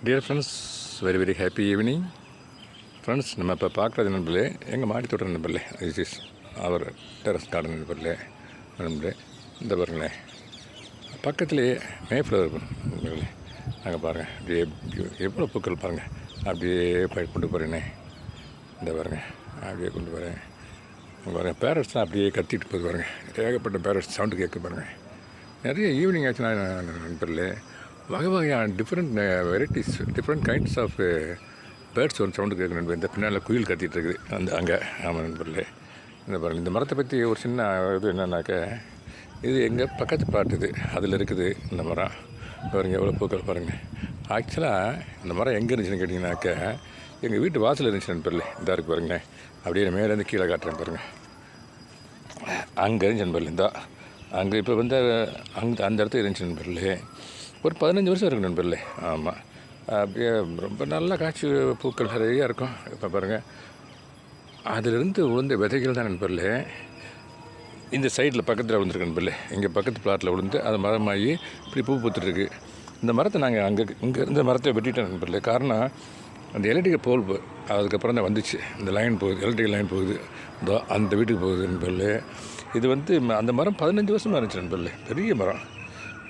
Dear friends, very very happy evening friends. நம்ம இப்போ பார்க்குறது நண்பர்களே, எங்கள் மாடி தோட்டம் நண்பர்களே. This is our terrace garden நண்பர்களே. நண்பர்களே, இந்த பாருங்களேன், பக்கத்துலேயே மேஃப்ளவர் நண்பர்களே. நாங்கள் பாருங்கள், அப்படியே எவ்வளோ பூக்கள் பாருங்கள். அப்படியே கொண்டு போகிறேனே, இந்த பாருங்கள், அப்படியே கொண்டு போகிறேன். பாருங்கள், பேரட்ஸ்லாம் அப்படியே கத்திட்டு போகுது பாருங்கள். ஏகப்பட்ட பேரட்ஸ் சவுண்டு கேட்க பாருங்கள். நிறைய ஈவினிங் ஆச்சுன்னா நண்பர்களே, வகை வகையான different varieties, different kinds of birds ஒரு சவுண்டு கேட்க நண்பர். இந்த பின்னால் குயில் கத்திட்டு இருக்குது அந்த அங்கே. ஆமாம் நண்பர்களே, இந்த பாருங்கள், இந்த மரத்தை பற்றி ஒரு சின்ன இது என்னன்னாக்க, இது எங்கள் பக்கத்து பாட்டு, இது அதில் இருக்குது இந்த மரம். பாருங்கள் எவ்வளோ பூக்கள் பாருங்கள். ஆக்சுவலாக இந்த மரம் எங்கே இருந்துச்சுன்னு கேட்டிங்கனாக்க, எங்கள் வீட்டு வாசல் இருந்துச்சு நண்பர்களே. இந்த இருக்குது பாருங்களேன், அப்படியே மேலேருந்து கீழே காட்டுறேன் பாருங்கள். அங்கே இருந்துச்சு நண்பர்களே, இந்த அங்கே இப்போ வந்து அந்த இடத்துல இருந்துச்சு நண்பர்களே. ஒரு 15 வருஷம் இருக்கும் நண்பர்களே. ஆமாம், அப்படியே ரொம்ப நல்லா காய்ச்சி பூக்கள் நிறையா இருக்கும். இப்போ பாருங்கள், அதிலிருந்து விழுந்த விதைகள் தான் நண்பர்களே இந்த சைடில் பக்கத்தில் விழுந்துருக்கு நண்பர்களே. இங்கே பக்கத்து பிளாட்டில் விழுந்து அது மரமாகி இப்படி பூ பூத்துட்ருக்கு. இந்த மரத்தை நாங்கள் இங்கே இருந்த மரத்தை வெட்டிட்டோம் நண்பர்களே. காரணம், அந்த எலக்ட்ரிக்கல் போல் அதுக்கப்புறம் தான் வந்துச்சு. இந்த லைன் போகுது, எலக்ட்ரிக்கல் லைன் போகுது, இதோ அந்த வீட்டுக்கு போகுது நண்பர்களே. இது வந்து அந்த மரம் 15 வருஷமாக இருந்துச்சு நண்பர்களே. பெரிய மரம்,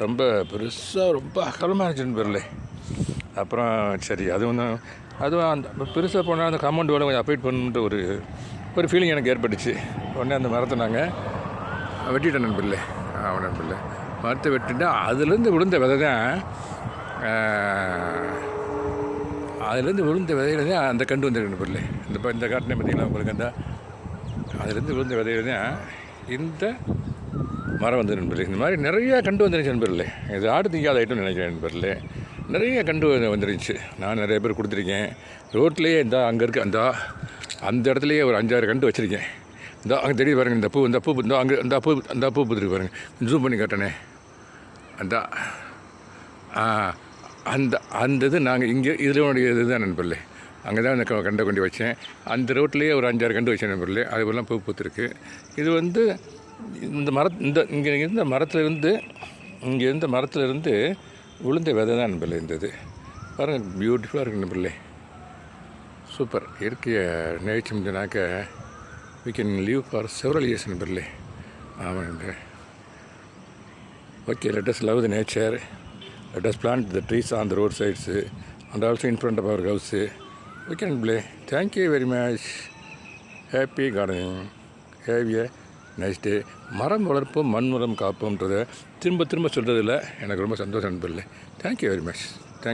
ரொம்ப பெருசாக, ரொம்ப அகலமாக இருந்துச்சு நண்பர்களே. அப்புறம் சரி, அதுவும் அந்த பெருசாக போனால் அந்த காம்பவுண்ட் வேலை கொஞ்சம் அப்டேட் பண்ணுன்ற ஒரு ஃபீலிங் எனக்கு ஏற்பட்டுச்சு. உடனே அந்த மரத்தை நாங்கள் வெட்டிட்டோம் நண்பர்களே. ஆமாம் நண்பர்களே, மரத்தை வெட்டிட்டு அதுலேருந்து விழுந்த விதை தான், அதுலேருந்து விழுந்த விதையில தான் அந்த கண்டு வந்துருக்கு நண்பர்களே. இந்த காட்டினே பார்த்தீங்களா உங்களுக்கு, அந்த அதுலேருந்து விழுந்த விதையில தான் இந்த மரம் வந்து நண்பர்களே. இந்த மாதிரி நிறையா கண்டு வந்துருச்சு நண்பர்களே. இது ஆடு திங்காத ஐட்டம் நினைக்கிறேன் நண்பர்களே. நிறைய கண்டு வந்துருந்துச்சு. நான் நிறைய பேர் கொடுத்துருக்கேன். ரோட்லேயே அங்கே இருக்குது, அந்த இடத்துலையே ஒரு 5-6 கண்டு வச்சுருக்கேன். அங்கே தெரியுது பாருங்கள், இந்த பூ அங்கே அந்த பூ பூத்துருக்கு பாருங்கள். ஜூம் பண்ணி காட்டனே, அந்த இது நாங்கள் இங்கே இதனுடைய இது தான் நண்பர்களே. அங்கே தான் அந்த கண்டை கொண்டு வச்சேன். அந்த ரோட்லேயே ஒரு 5-6 கண்டு வச்சேன் நண்பர்களே. அதுபோலாம் பூ பூத்துருக்கு. இது வந்து இங்கே இருந்த மரத்துலேருந்து விழுந்த விதை தான் நண்பர்களே இருந்தது. பாருங்கள், பியூட்டிஃபுல்லாக இருக்குது நண்பர்களே. சூப்பர். இயற்கையை நேசிச்சோம்னாக்க we can live for several years நண்பர்களே. ஆமாம் நண்பர்களே. Okay, let us love the nature. Let us plant the trees on the road sides and also in front of our house. Okay நண்பர்களே, thank you very much. Happy gardening. Have a nice day. மரம் வளர்ப்போம், மண் வளம் காப்போம்ன்றதை திரும்ப சொல்கிறதில்ல எனக்கு ரொம்ப சந்தோஷம் நண்பர்களே. Thank you very much.